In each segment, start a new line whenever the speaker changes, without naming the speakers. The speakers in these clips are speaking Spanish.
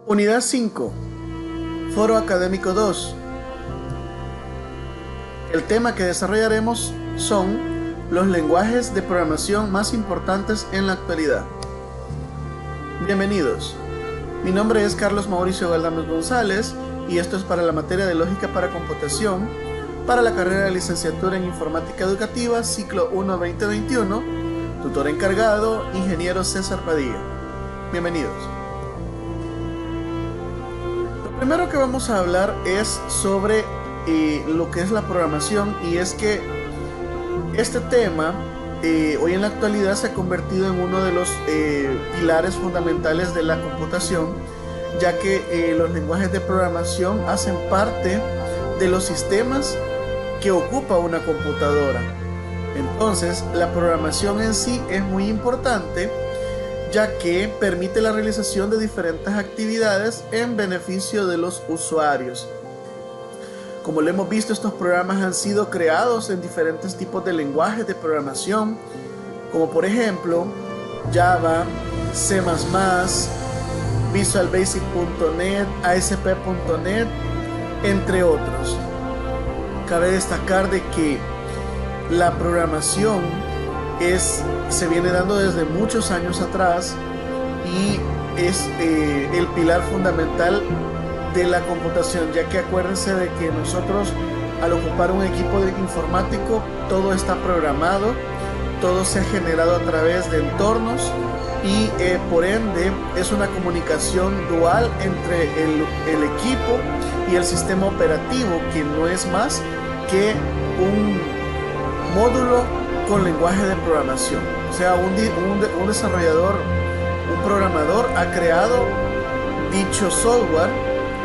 Unidad 5, Foro Académico 2. El tema que desarrollaremos son los lenguajes de programación más importantes en la actualidad. Bienvenidos. Mi nombre es Carlos Mauricio Galdames González y esto es para la materia de Lógica para Computación para la carrera de Licenciatura en Informática Educativa, ciclo 1 2021, tutor encargado, Ingeniero César Padilla. Bienvenidos. Lo primero que vamos a hablar es sobre lo que es la programación, y es que este tema hoy en la actualidad se ha convertido en uno de los pilares fundamentales de la computación, ya que los lenguajes de programación hacen parte de los sistemas que ocupa una computadora. Entonces, la programación en sí es muy importante, ya que permite la realización de diferentes actividades en beneficio de los usuarios. Como lo hemos visto, estos programas han sido creados en diferentes tipos de lenguajes de programación, como por ejemplo Java, C++, Visual Basic.net, ASP.net, entre otros. Cabe destacar de que la programación se viene dando desde muchos años atrás y es el pilar fundamental de la computación, ya que acuérdense de que nosotros, al ocupar un equipo informático, todo está programado, todo se ha generado a través de entornos y por ende es una comunicación dual entre el equipo y el sistema operativo, que no es más que un módulo con lenguaje de programación. O sea, un desarrollador, un programador ha creado dicho software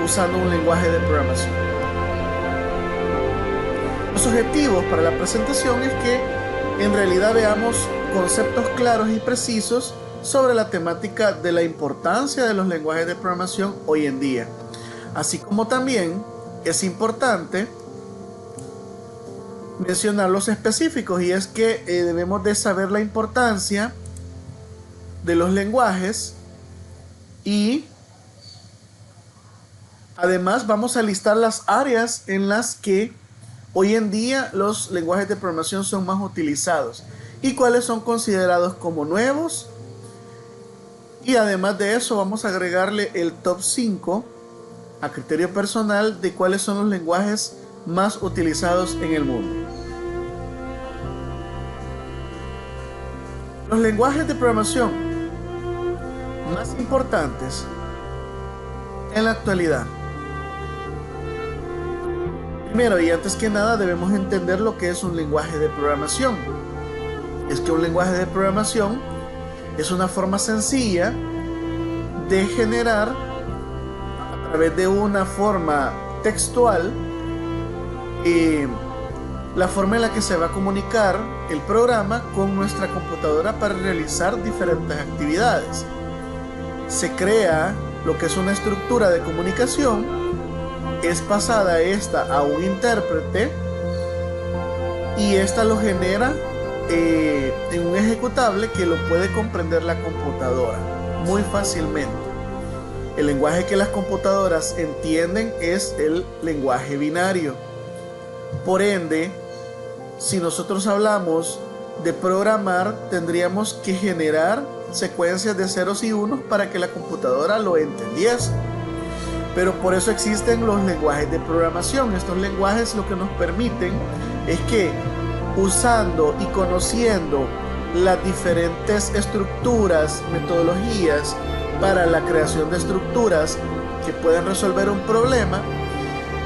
usando un lenguaje de programación. Los objetivos para la presentación es que en realidad veamos conceptos claros y precisos sobre la temática de la importancia de los lenguajes de programación hoy en día. Así como también es importante mencionar los específicos, y es que debemos de saber la importancia de los lenguajes, y además vamos a listar las áreas en las que hoy en día los lenguajes de programación son más utilizados y cuáles son considerados como nuevos, y además de eso vamos a agregarle el top 5 a criterio personal de cuáles son los lenguajes más utilizados en el mundo. Los lenguajes de programación más importantes en la actualidad. Primero y antes que nada debemos entender lo que es un lenguaje de programación. Es que un lenguaje de programación es una forma sencilla de generar a través de una forma textual la forma en la que se va a comunicar el programa con nuestra computadora para realizar diferentes actividades. Se crea lo que es una estructura de comunicación, es pasada esta a un intérprete y esta lo genera en un ejecutable que lo puede comprender la computadora muy fácilmente. El lenguaje que las computadoras entienden es el lenguaje binario. Por ende, si nosotros hablamos de programar, tendríamos que generar secuencias de ceros y unos para que la computadora lo entendiese. Pero por eso existen los lenguajes de programación. Estos lenguajes lo que nos permiten es que, usando y conociendo las diferentes estructuras, metodologías para la creación de estructuras que pueden resolver un problema,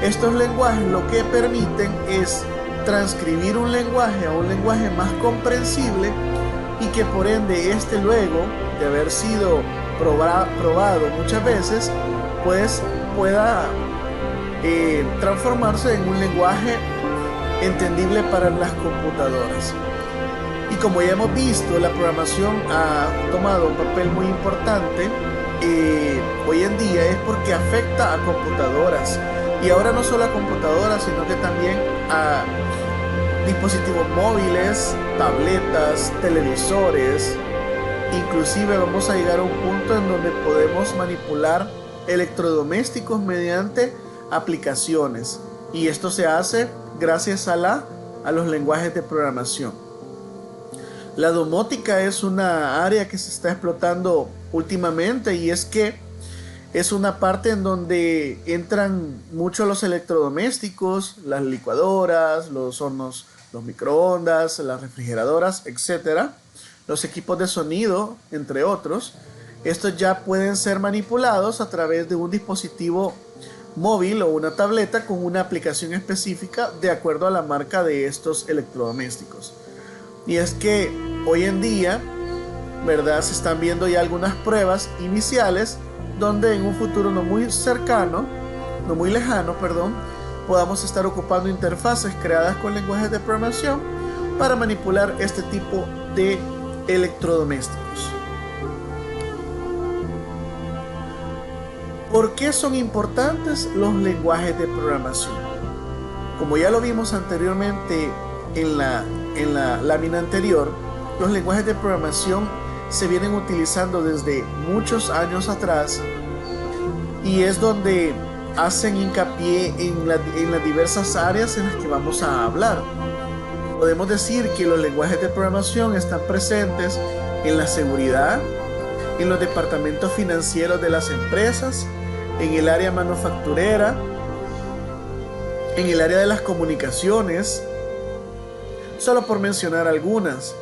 estos lenguajes lo que permiten es transcribir un lenguaje a un lenguaje más comprensible, y que por ende este, luego de haber sido probado muchas veces, pues pueda transformarse en un lenguaje entendible para las computadoras. Y como ya hemos visto, la programación ha tomado un papel muy importante hoy en día, es porque afecta a computadoras, y ahora no solo a computadoras, sino que también a dispositivos móviles, tabletas, televisores. Inclusive vamos a llegar a un punto en donde podemos manipular electrodomésticos mediante aplicaciones, y esto se hace gracias a los lenguajes de programación. La domótica es una área que se está explotando últimamente, y es que es una parte en donde entran mucho los electrodomésticos, las licuadoras, los hornos, los microondas, las refrigeradoras, etcétera, los equipos de sonido, entre otros. Estos ya pueden ser manipulados a través de un dispositivo móvil o una tableta con una aplicación específica de acuerdo a la marca de estos electrodomésticos. Y es que hoy en día, ¿verdad?, se están viendo ya algunas pruebas iniciales donde en un futuro no muy lejano, podamos estar ocupando interfaces creadas con lenguajes de programación para manipular este tipo de electrodomésticos. ¿Por qué son importantes los lenguajes de programación? Como ya lo vimos anteriormente en la lámina anterior, los lenguajes de programación se vienen utilizando desde muchos años atrás, y es donde hacen hincapié en las diversas áreas en las que vamos a hablar. Podemos decir que los lenguajes de programación están presentes en la seguridad, en los departamentos financieros de las empresas, en el área manufacturera, en el área de las comunicaciones, solo por mencionar algunas.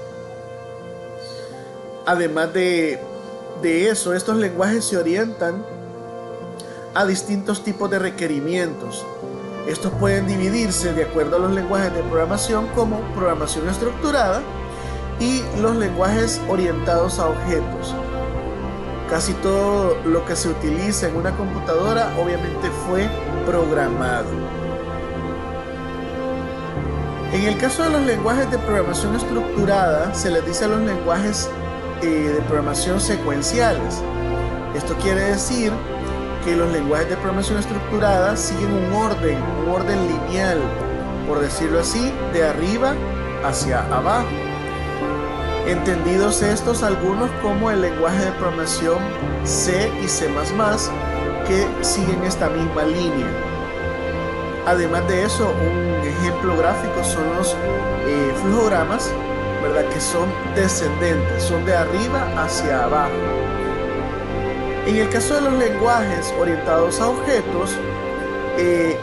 Además de eso, estos lenguajes se orientan a distintos tipos de requerimientos. Estos pueden dividirse de acuerdo a los lenguajes de programación como programación estructurada y los lenguajes orientados a objetos. Casi todo lo que se utiliza en una computadora obviamente fue programado. En el caso de los lenguajes de programación estructurada, se les dice a los lenguajes de programación secuenciales. Esto quiere decir que los lenguajes de programación estructurada siguen un orden lineal, por decirlo así, de arriba hacia abajo. Entendidos estos algunos como el lenguaje de programación C y C++, que siguen esta misma línea. Además de eso, un ejemplo gráfico son los flujogramas, ¿verdad?, que son descendentes, son de arriba hacia abajo. En el caso de los lenguajes orientados a objetos,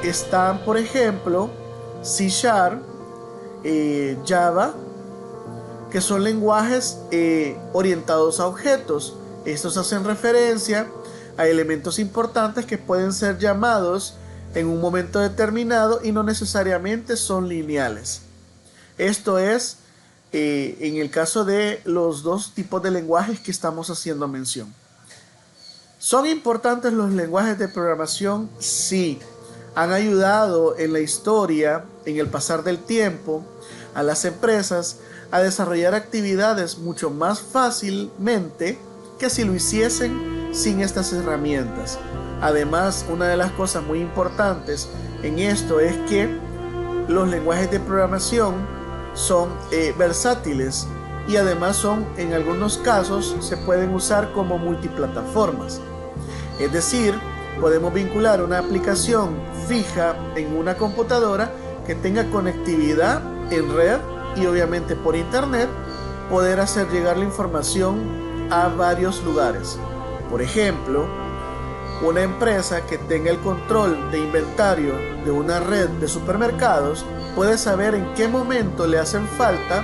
están, por ejemplo, C#, Java, que son lenguajes orientados a objetos. Estos hacen referencia a elementos importantes que pueden ser llamados en un momento determinado y no necesariamente son lineales. Esto es en el caso de los dos tipos de lenguajes que estamos haciendo mención. ¿Son importantes los lenguajes de programación? Sí. Han ayudado en la historia, en el pasar del tiempo, a las empresas a desarrollar actividades mucho más fácilmente que si lo hiciesen sin estas herramientas. Además, una de las cosas muy importantes en esto es que los lenguajes de programación son versátiles, y además son, en algunos casos, se pueden usar como multiplataformas. Es decir, podemos vincular una aplicación fija en una computadora que tenga conectividad en red y obviamente por internet, poder hacer llegar la información a varios lugares. Por ejemplo, una empresa que tenga el control de inventario de una red de supermercados puede saber en qué momento le hacen falta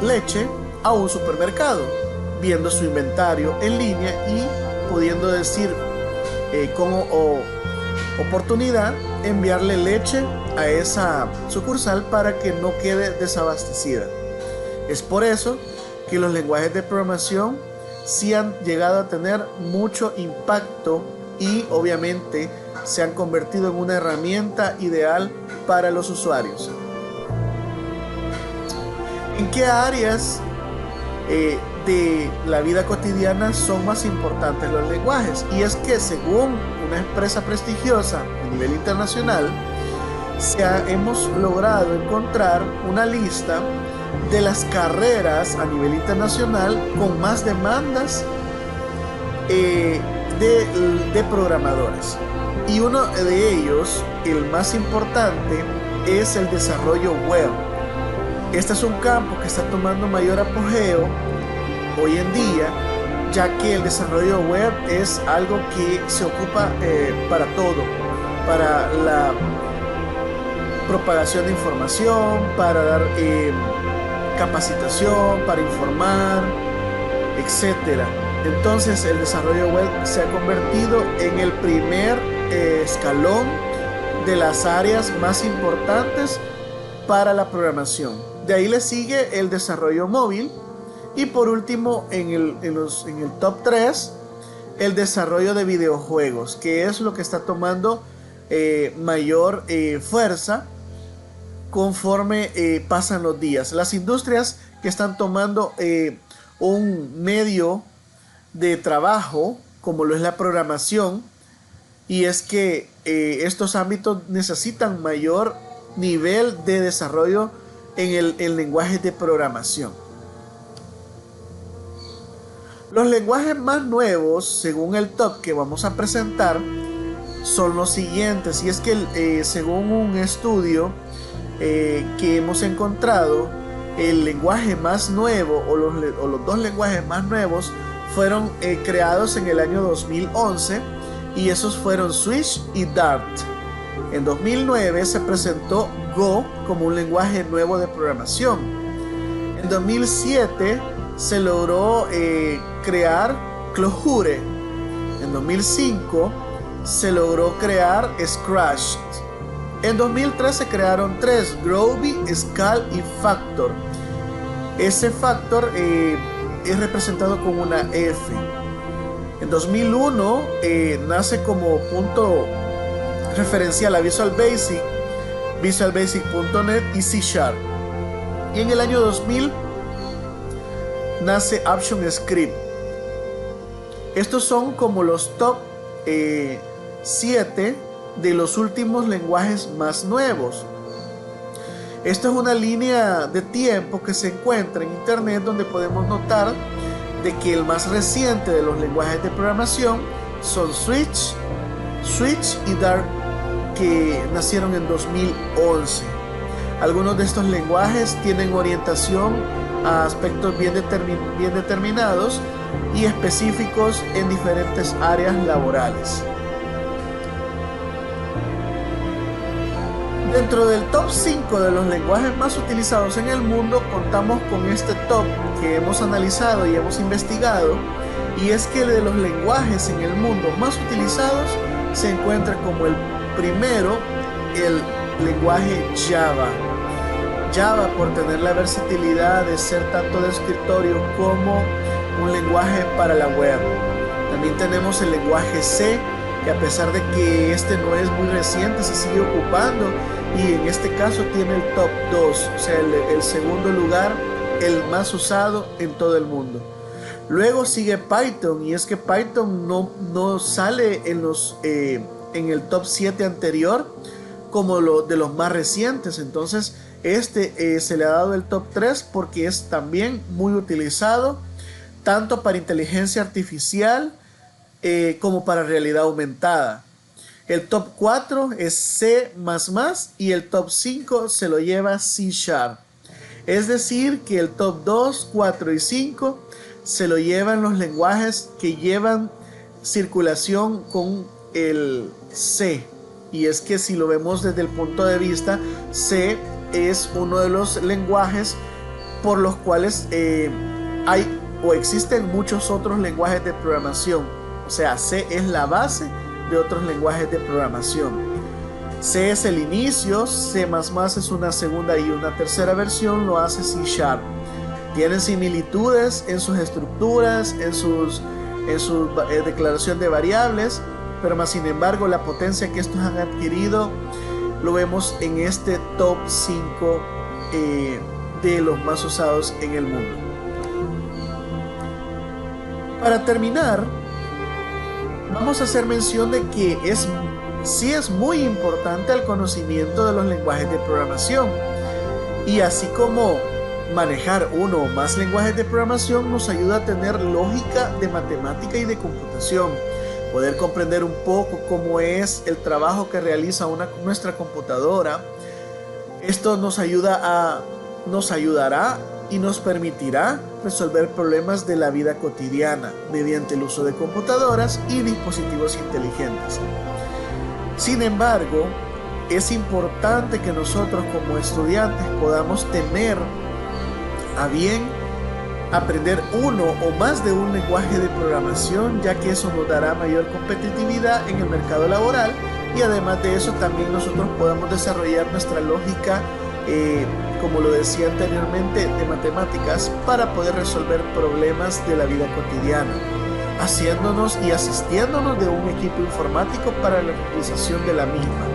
leche a un supermercado, viendo su inventario en línea y pudiendo decir con oportunidad enviarle leche a esa sucursal para que no quede desabastecida. Es por eso que los lenguajes de programación sí han llegado a tener mucho impacto y obviamente se han convertido en una herramienta ideal para los usuarios. ¿En qué áreas de la vida cotidiana son más importantes los lenguajes? Y es que según una empresa prestigiosa a nivel internacional, hemos logrado encontrar una lista de las carreras a nivel internacional con más demandas de programadores. Y uno de ellos, el más importante, es el desarrollo web. Este es un campo que está tomando mayor apogeo hoy en día, ya que el desarrollo web es algo que se ocupa para todo, para la propagación de información, para dar capacitación, para informar, etcétera. Entonces el desarrollo web se ha convertido en el primer escalón de las áreas más importantes para la programación. De ahí le sigue el desarrollo móvil y por último en el top 3 el desarrollo de videojuegos, que es lo que está tomando mayor fuerza conforme pasan los días. Las industrias que están tomando un medio de trabajo como lo es la programación, y es que estos ámbitos necesitan mayor nivel de desarrollo en el lenguaje de programación. Los lenguajes más nuevos, según el top que vamos a presentar, son los siguientes, y es que según un estudio que hemos encontrado, el lenguaje más nuevo o los dos lenguajes más nuevos fueron creados en el año 2011, y esos fueron Swift y Dart. En 2009 se presentó Go como un lenguaje nuevo de programación. En 2007 se logró crear Clojure. En 2005 se logró crear Scratch. En 2003 se crearon tres: Groovy, Scal y Factor. Ese Factor es representado con una F. En 2001 nace como punto referencial a Visual Basic, visualbasic.net y C#. Y en el año 2000 nace ActionScript. Estos son como los top 7 de los últimos lenguajes más nuevos. Esto es una línea de tiempo que se encuentra en internet, donde podemos notar de que el más reciente de los lenguajes de programación son Swift y Dart, que nacieron en 2011. Algunos de estos lenguajes tienen orientación a aspectos bien determinados y específicos en diferentes áreas laborales. Dentro del top 5 de los lenguajes más utilizados en el mundo, contamos con este top que hemos analizado y hemos investigado, y es que de los lenguajes en el mundo más utilizados se encuentra como el primero el lenguaje Java. Java, por tener la versatilidad de ser tanto de escritorio como un lenguaje para la web. También tenemos el lenguaje C, que a pesar de que este no es muy reciente, se sigue ocupando, y en este caso tiene el top 2, o sea, el segundo lugar, el más usado en todo el mundo. Luego sigue Python, y es que Python no sale en el top 7 anterior como de los más recientes. Entonces se le ha dado el top 3 porque es también muy utilizado tanto para inteligencia artificial como para realidad aumentada. El top 4 es C++, y el top 5 se lo lleva C#. Es decir, que el top 2, 4 y 5 se lo llevan los lenguajes que llevan circulación con el C. Y es que si lo vemos desde el punto de vista, C es uno de los lenguajes por los cuales hay o existen muchos otros lenguajes de programación. O sea, C es la base de otros lenguajes de programación. C es el inicio, C++ es una segunda y una tercera versión, lo hace C#. Tienen similitudes en sus estructuras, en su declaración de variables, pero más sin embargo la potencia que estos han adquirido lo vemos en este top 5 de los más usados en el mundo. Para terminar, vamos a hacer mención de que sí es muy importante el conocimiento de los lenguajes de programación, y así como manejar uno o más lenguajes de programación nos ayuda a tener lógica de matemática y de computación. poder comprender un poco cómo es el trabajo que realiza nuestra computadora. Esto nos ayudará y nos permitirá resolver problemas de la vida cotidiana mediante el uso de computadoras y dispositivos inteligentes. Sin embargo, es importante que nosotros como estudiantes podamos tener a bien aprender uno o más de un lenguaje de programación, ya que eso nos dará mayor competitividad en el mercado laboral, y además de eso también nosotros podamos desarrollar nuestra lógica, como lo decía anteriormente, de matemáticas, para poder resolver problemas de la vida cotidiana, haciéndonos y asistiéndonos de un equipo informático para la realización de la misma.